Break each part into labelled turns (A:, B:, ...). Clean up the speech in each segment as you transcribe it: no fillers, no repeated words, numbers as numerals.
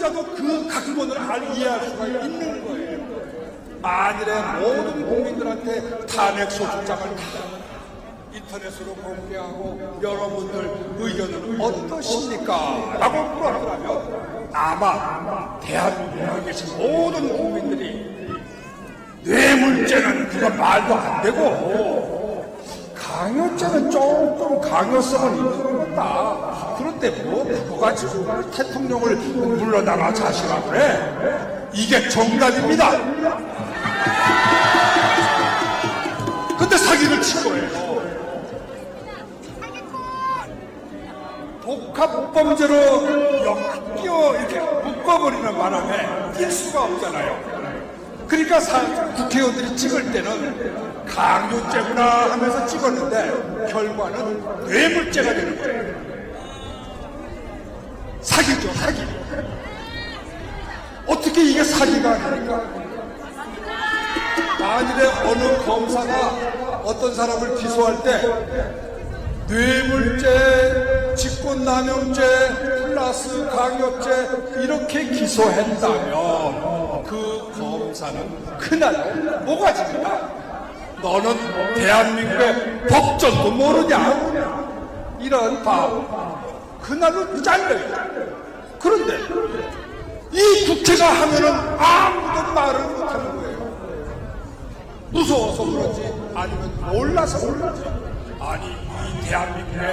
A: 조금이라도 그 각본을 이해할 수가 있는 거예요. 만일에 모든 국민들한테 탄핵 소추장을 다 인터넷으로 공개하고 여러분들 의견은 어떠십니까? 라고 물어보라면 아마 대한민국에 계신 모든 국민들이 뇌물죄는 그거 말도 안 되고 강요죄는 조금 강요성은 있는 것 같다. 그런데 뭐 그거 가지고 대통령을 물러나라 자시라 그래? 이게 정답입니다. 근데 사기를 친 거예요. 복합범죄로 끼워 이렇게 묶어버리는 바람에 뛸 수가 없잖아요. 그러니까 국회의원들이 찍을 때는 강요죄구나 하면서 찍었는데 결과는 뇌물죄가 되는 거예요. 사기죠, 사기. 어떻게 이게 사기가 아닙니까? 만일에 어느 검사가 어떤 사람을 기소할 때 뇌물죄, 직권남용죄, 플러스 강요죄 이렇게 기소했다면 그 검사는 그날 모가집니다. 너는 대한민국의 법전도 모르냐? 이런 바보. 그날로 잘려요. 그런데 이 국회가 하면은 아무도 말을 못하는 거예요. 무서워서 그런지 아니면 몰라서 그런지. 아니 이 대한민국에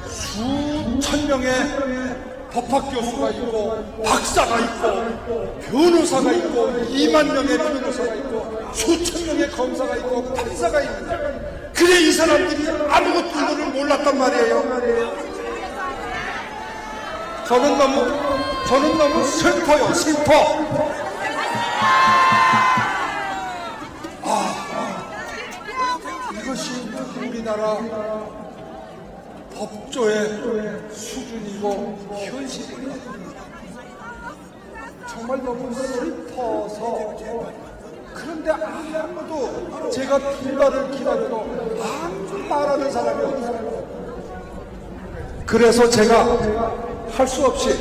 A: 수천 명의 법학교수가 있고 박사가 있고 변호사가 있고 2만 명의 변호사가 있고 수천 명의 검사가 있고 판사가 있는데 그래 이 사람들이 아무것도 이거를 몰랐단 말이에요. 저는 너무 슬퍼요. 슬퍼. 이것이 우리나라 법조의 수준이고 현실입니다. 정말 너무 슬퍼서. 그런데 아무도 제가 분발을 기다려도 아무도 말하는 사람이 없어요. 그래서 제가 할 수 없이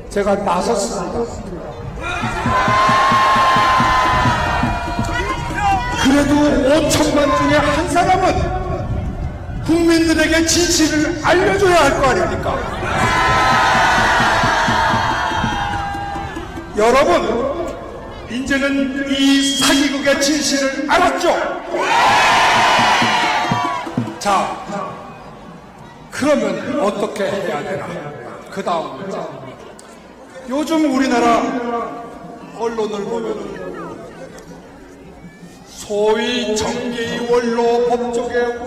A: 제가 나섰습니다. 그래도 5천만 중에 한 사람은 국민들에게 진실을 알려줘야 할 거 아닙니까? 여러분, 이제는 이 사기극의 진실을 알았죠? 자, 그러면 어떻게 해야 되나? 그 다음 문제. 요즘 우리나라 언론을 보면 소위 정계의 원로, 법조계의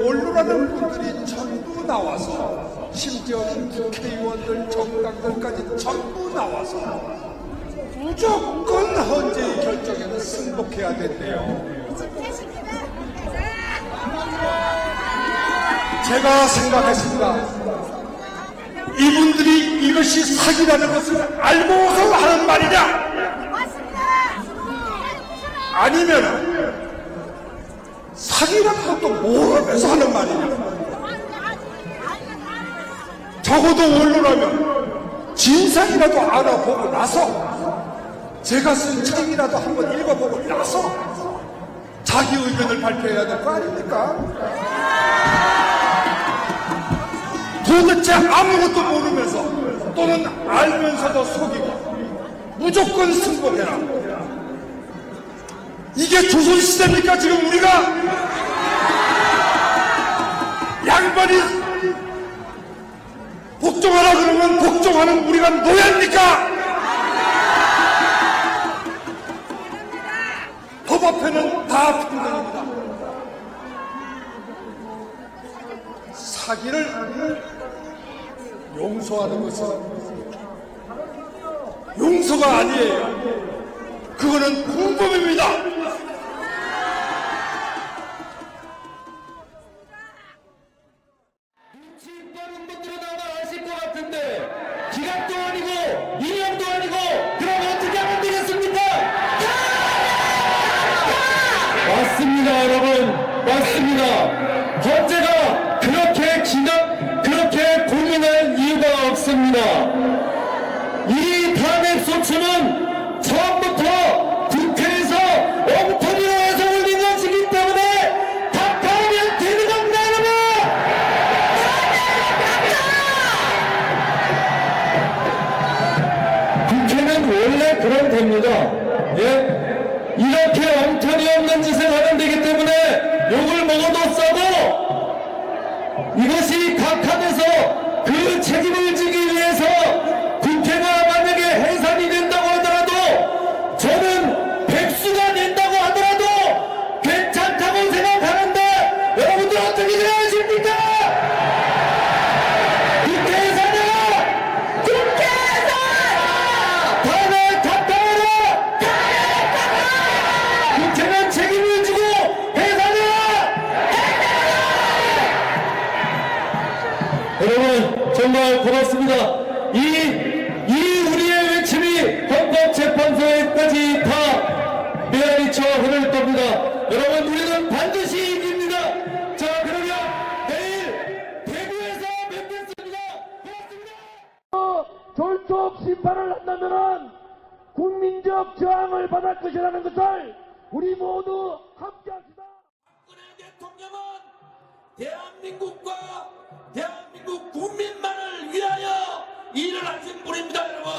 A: 원로라는 분들이 전부 나와서 심지어는 국회의원들, 정당들까지 전부 나와서 무조건 헌재의 결정에는 승복해야 된대요. 제가 생각했습니다. 이분들이 이것이 사기라는 것을 알고서 하는 말이냐? 아니면 사기라는 것도 모르면서 하는 말이냐? 적어도 원로라면 진상이라도 알아보고 나서 제가 쓴 책이라도 한번 읽어보고 나서 자기 의견을 발표해야 될 거 아닙니까? 도대체 아무것도 모르면서 또는 알면서도 속이고 무조건 승복해라. 이게 조선시대입니까? 지금 우리가 양반이 복종하라 그러면 복종하는 우리가 노예입니까? 법 앞에는 다 평등입니다. 사기를 용서하는 것은 용서가 아니에요. 그거는 공범입니다.
B: 눈치 빠른 분들은 아마 아실 것 같은데 기각도 아니고 2년도 아니고 그럼 어떻게 하면 되겠습니까? 맞습니다, 여러분. 맞습니다. 헌재가 그렇게 고민할 이유가 없습니다. 이 먹어도 싸고 이것이 각하면서 그 책임을 지기 위해서 국회가 만약에 해산이 된다고 하더라도 저는 백수가 된다고 하더라도 괜찮다고 생각하는데 여러분들 어떻게 생각하십니까? 국회에서는 탄핵 각하해라! 국회는 책임을 지고 해산해라! 여러분 정말 고맙습니다. 이 우리의 외침이 헌법재판소에까지 다 메아리쳐 흐를 겁니다. 여러분 우리는 반드시 이깁니다. 자 그러면 내일 대구에서 뵙겠습니다. 고맙습니다.
C: 졸속 심판을 한다면은 국민적 저항을 받을 것이라는 것을 우리 모두 함께합시다.
B: 박근혜 대통령은 대한민국과 대한민국 국민만을 위하여 일을 하신 분입니다, 여러분.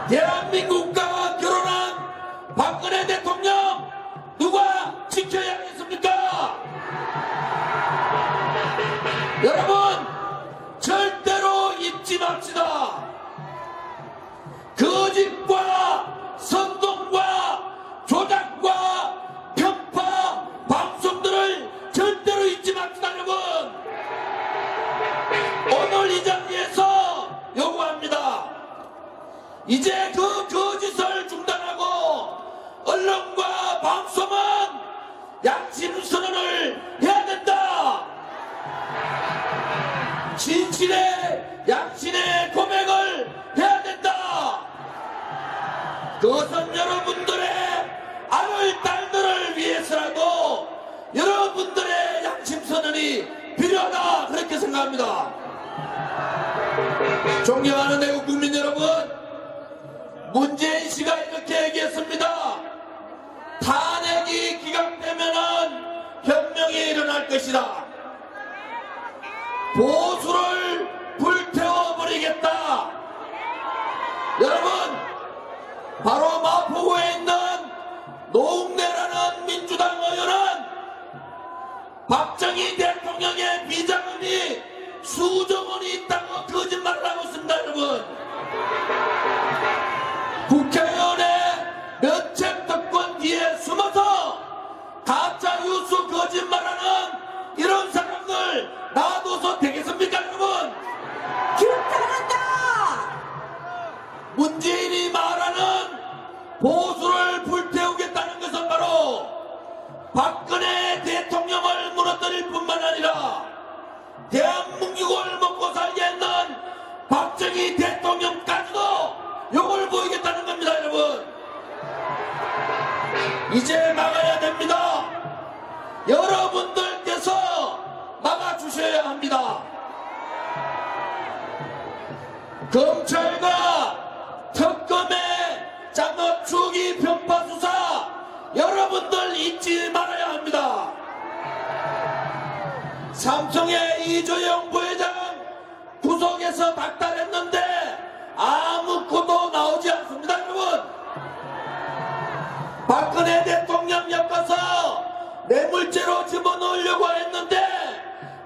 B: 대한민국과 결혼한 박근혜 대통령 누가 지켜야 하겠습니까? 여러분 절대로 잊지 맙시다. 거짓과 선동과 조작과 편파 방송들을 절대로 잊지 맙시다, 여러분. 오늘 이 자리에서 요구합니다. 이제 그 거짓을 중단하고 언론과 방송은 양심 선언을 해야 된다. 진실의 양심의 고백을 해야 된다. 그것은 여러분들의 아들 딸들을 위해서라도 여러분들의 양심 선언이 필요하다 그렇게 생각합니다. 존경하는 애국 국민 여러분, 문재인 씨가 이렇게 얘기했습니다. 탄핵이 기각되면은 혁명이 일어날 것이다. 보수를 불태워버리겠다. 여러분, 바로 마포구에 있는 노웅래라는 민주당 의원은 박정희 대통령의 비자금이 수조 원이 있다고 거짓말을 하고 있습니다, 여러분. 국회의원의 면책 특권 뒤에 숨어서 가짜 뉴스 거짓말하는 이런 사람들 놔둬서 되겠습니까, 여러분?
D: 규탄한다!
B: 문재인이 말하는 보수를 불태우겠다는 것은 바로 박근혜 대통령을 무너뜨릴 뿐만 아니라 대한민국을 먹고 살게 했는 박정희 대통령까지도 욕을 보이겠다는 겁니다, 여러분. 이제 막아야 됩니다. 여러분들께서 막아주셔야 합니다. 검찰과 특검의 장업추기 편파 수사 여러분들 잊지 말아야 합니다. 삼성의 이조영 부회장 구속에서 박탈했는데 아무것도 나오지 않습니다, 여러분. 박근혜 대통령 엮어서 뇌물죄로 집어넣으려고 했는데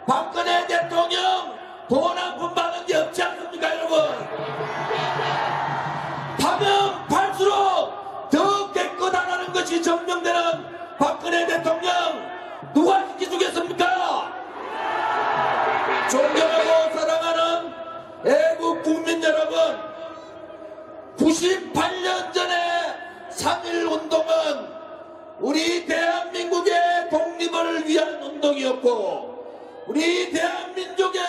B: 박근혜 대통령 돈 한 푼 받은 게 없지 않습니까, 여러분? 파면 팔수록 더 깨끗하다는 것이 증명되는 박근혜 대통령 누가 지켜주겠습니까? 존경하고 사랑하는 애국 국민 여러분, 98년 전에 3.1운동은 우리 대한민국의 독립을 위한 운동이었고 우리 대한민족의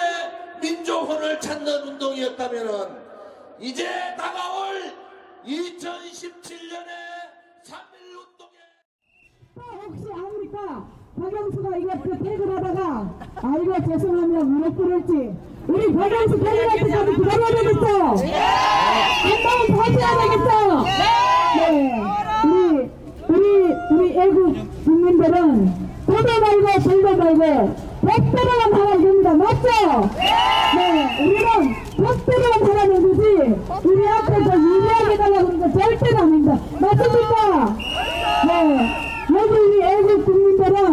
B: 민족혼을 찾는 운동이었다면 이제 다가올 2017년의 3.1운동에
D: 혹시 아닙니까? 박영수가 이거 퇴근하다가 아이고 죄송하면 무릎 꿇을지 우리 박영수 퇴근할 때까지 기다려야 되겠죠? 한번 버텨야 되겠죠? 네. 우리 애국 국민들은 도도 말고 돌도 말고 법대로만 하면 됩니다. 맞죠? 네. 우리는 법대로만 하라는 거지 우리 앞에서 유리하게 달라고 하는 거 절대로 아닙니다. 맞습니까? 네. 여기 우리 애국 국민들은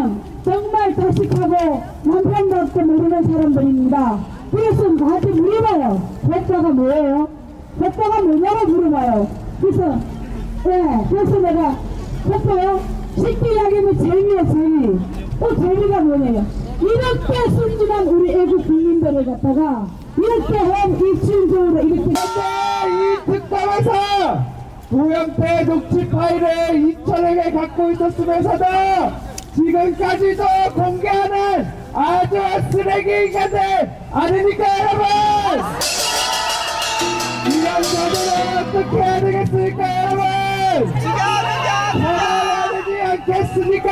D: 있는 사람들입니다. 그래서 나한테 물어봐요. 법사가 뭐예요? 법사가 뭐냐고 물어봐요. 그래서 그래서 내가 법사요? 쉽게 이야기하면 재미야 재미. 또 재미가 뭐냐요? 이렇게 순진한 우리 애국 국민들을 갖다가 이렇게 한 입춘적으로 이렇게
C: 이 특검에서 조영태 녹취 파일을 2,000개 갖고 있었으면서도 지금까지도 공개하는 아주 쓰레기 인간들 아닙니까 여러분? 이런 자들은 어떻게 해야 되겠습니까 여러분? 살아야 되지 않겠습니까?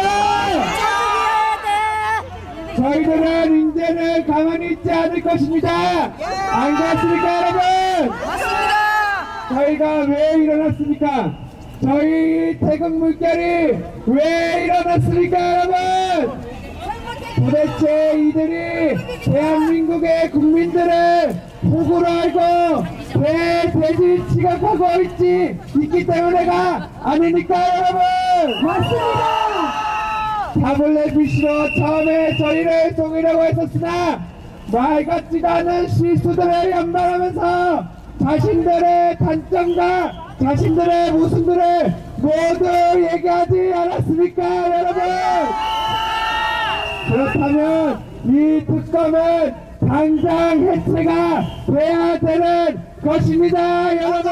C: 저희들은 이제는 가만히 있지 않을 것입니다. 안 그렇습니까 여러분? 저희가 왜 일어났습니까? 저희 태극 물결이 왜 일어났습니까 여러분? 도대체 이들이 대한민국의 국민들을 폭우로 알고 왜 돼지 취급하고 있기 때문에가 아닙니까 여러분?
D: 맞습니다.
C: 타블렛 처음에 저희를 속이려고 했었으나 말 같지도 않은 실수들을 연발하면서 자신들의 단점과 자신들의 모습들을 모두 얘기하지 않았습니까 여러분? 그렇다면 이 특검은 당장 해체가 돼야 되는 것입니다 여러분.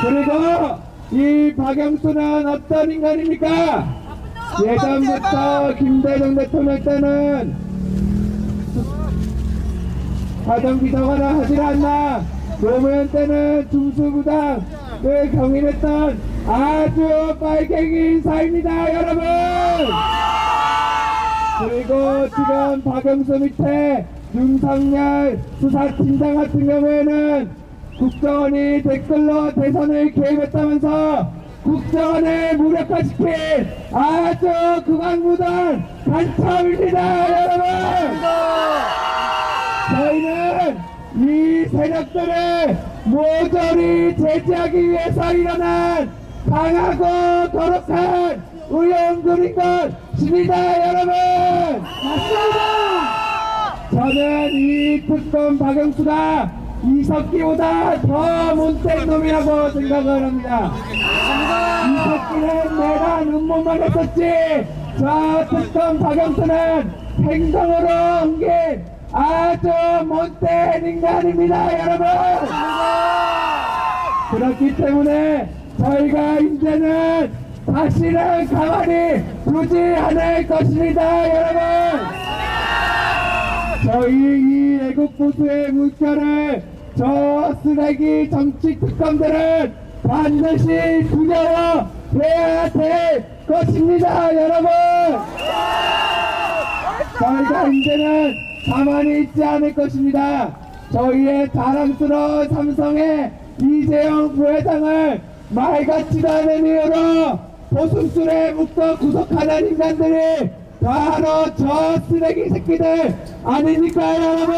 C: 그리고 이 박영수는 어떤 인간입니까? 예전부터 김대중 대통령 때는 사정비서관을 하질 않나, 노무현 때는 중수부장을 경인했던 아주 빨갱이 인사입니다 여러분. 그리고 지금 박영수 밑에 윤석열 수사팀장 같은 경우에는 국정원이 댓글로 대선을 개입했다면서 국정원을 무력화시킨 아주 극악무도한 간첩입니다 여러분. 저희는 이 세력들을 모조리 제지하기 위해서 일어난 강하고 거룩한 의원들인 것입니다 여러분. 맞습니다. 저는 이 특검 박영수가 이석기보다 더 못된 놈이라고 생각을 합니다. 이석기는 내가 눈물만 했었지, 저 특검 박영수는 행동으로 옮긴 아주 못된 인간입니다 여러분. 그렇기 때문에 저희가 이제는 다시는 가만히 두지 않을 것입니다 여러분. 저희 이 애국 보수의 물결을 저 쓰레기 정치 특검들은 반드시 두려워해야 될 것입니다 여러분. 저희가 이제는 가만히 있지 않을 것입니다. 저희의 자랑스러운 삼성의 이재용 부회장을 말 같지도 않은 이유로 보수술에 묶어 구속하는 인간들이 바로 저 쓰레기 새끼들 아닙니까 여러분?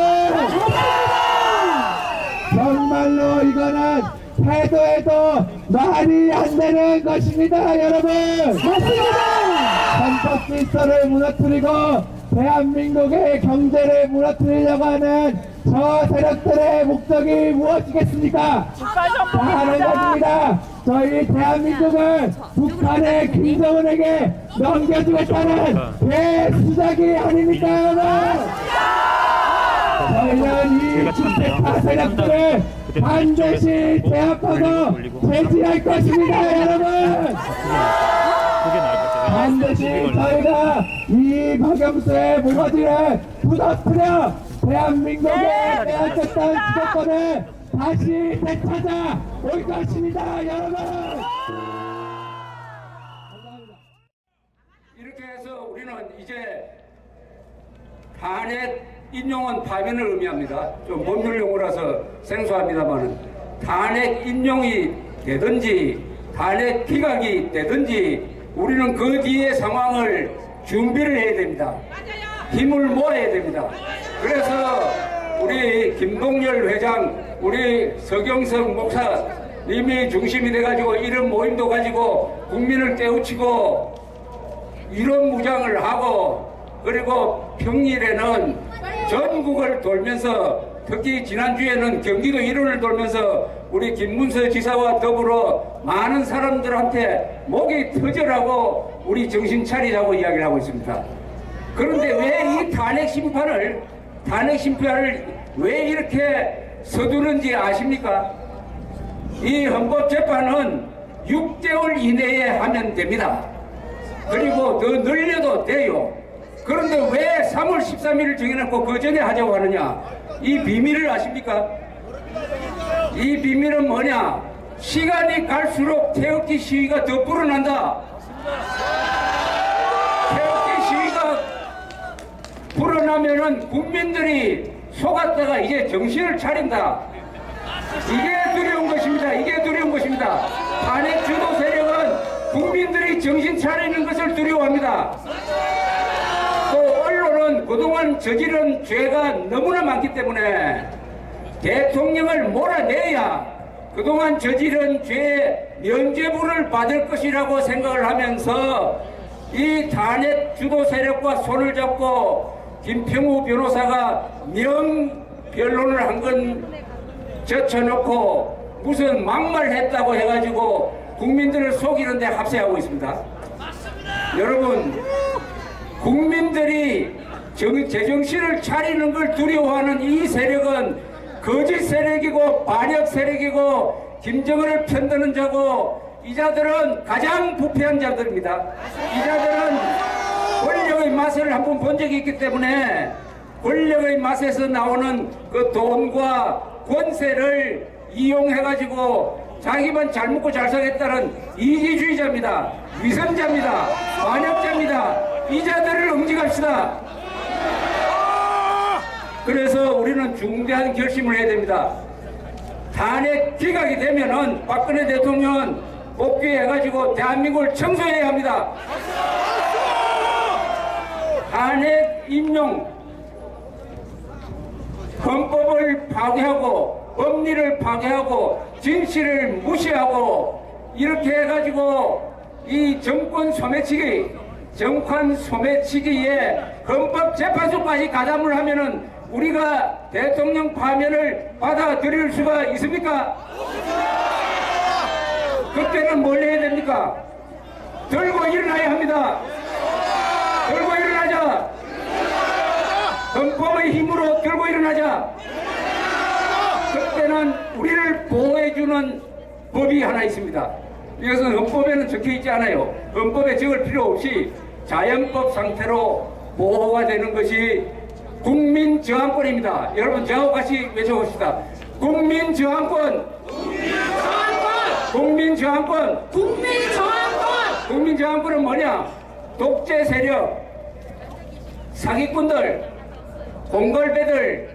C: 정말로 이거는 해도 말이 안 되는 것입니다 여러분. 헌법 질서를 무너뜨리고 대한민국의 경제를 무너뜨리려고 하는 저 세력들의 목적이 무엇이겠습니까? 다른 것입니다. 저희 대한민국을 북한의 김정은에게 넘겨주겠다는 대수작이 아닙니까 여러분? 저희는 이 집회파 세력들을 반드시 제압하고 제지할 것입니다 여러분. 반드시 저희가 이 박영수의 무너지를 부서뜨려 대한민국의 빼앗겼던 주도권을 다시 되찾아 올 것입니다 여러분.
E: 이렇게 해서 우리는 이제 탄핵 인용은 파면을 의미합니다. 좀 법률 용어라서 생소합니다만 탄핵 인용이 되든지 탄핵 기각이 되든지 우리는 그 뒤의 상황을 준비를 해야 됩니다. 힘을 모아야 됩니다. 그래서 우리 김동열 회장, 우리 서경석 목사님이 중심이 돼가지고 이런 모임도 가지고 국민을 깨우치고 이런 무장을 하고 그리고 평일에는 전국을 돌면서 특히 지난주에는 경기도 일원을 돌면서 우리 김문수 지사와 더불어 많은 사람들한테 목이 터져라고 우리 정신 차리라고 이야기를 하고 있습니다. 그런데 왜 이 탄핵 심판을 왜 이렇게 서두른지 아십니까? 이 헌법재판은 6개월 이내에 하면 됩니다. 그리고 더 늘려도 돼요. 그런데 왜 3월 13일을 정해놓고 그 전에 하자고 하느냐? 이 비밀을 아십니까? 이 비밀은 뭐냐? 시간이 갈수록 태극기 시위가 더 불어난다. 태극기 시위가 불어나면은 국민들이 속았다가 이제 정신을 차린다. 이게 두려운 것입니다. 이게 두려운 것입니다. 탄핵 주도 세력은 국민들이 정신 차리는 것을 두려워합니다. 또 언론은 그동안 저지른 죄가 너무나 많기 때문에 대통령을 몰아내야 그동안 저지른 죄의 면죄부를 받을 것이라고 생각을 하면서 이 탄핵 주도 세력과 손을 잡고 김평우 변호사가 명변론을 한 건 젖혀놓고 무슨 막말했다고 해가지고 국민들을 속이는 데 합세하고 있습니다. 여러분, 국민들이 제정신을 차리는 걸 두려워하는 이 세력은 거짓 세력이고 반역 세력이고 김정은을 편드는 자고 이 자들은 가장 부패한 자들입니다. 이 자들은 권력의 맛을 한번 본 적이 있기 때문에 권력의 맛에서 나오는 그 돈과 권세를 이용해가지고 자기만 잘 먹고 잘 살겠다는 이기주의자입니다. 위선자입니다. 반역자입니다. 이 자들을 응징합시다. 그래서 우리는 중대한 결심을 해야 됩니다. 탄핵 기각이 되면은 박근혜 대통령은 복귀해가지고 대한민국을 청소해야 합니다. 탄핵 인용, 헌법을 파괴하고 법리를 파괴하고 진실을 무시하고 이렇게 해가지고 이 정권 소매치기에 헌법재판소까지 가담을 하면은 우리가 대통령 파면을 받아들일 수가 있습니까? 그때는 뭘 해야 됩니까? 들고 일어나야 합니다. 들고 일어나자. 헌법의 힘으로 들고 일어나자. 그때는 우리를 보호해주는 법이 하나 있습니다. 이것은 헌법에는 적혀있지 않아요. 헌법에 적을 필요 없이 자연법 상태로 보호가 되는 것이 국민저항권입니다. 여러분 저하고 같이 외쳐봅시다. 국민저항권. 국민저항권. 국민저항권은 뭐냐? 독재 세력, 사기꾼들, 공갈배들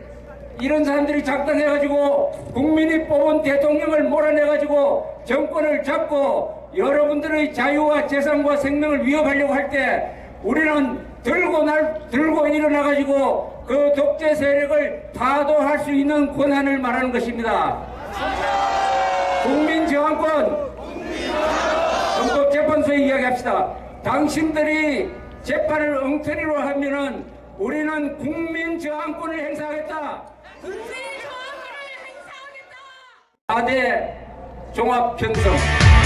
E: 이런 사람들이 작당해가지고 국민이 뽑은 대통령을 몰아내가지고 정권을 잡고 여러분들의 자유와 재산과 생명을 위협하려고 할 때 우리는 들고 일어나가지고 그 독재 세력을 타도할 수 있는 권한을 말하는 것입니다. 국민저항권. 헌법재판소에 이야기합시다. 당신들이 재판을 엉터리로 하면은 우리는 국민저항권을 행사하겠다. 국민저항권을 행사하겠다. 4대 종합편성.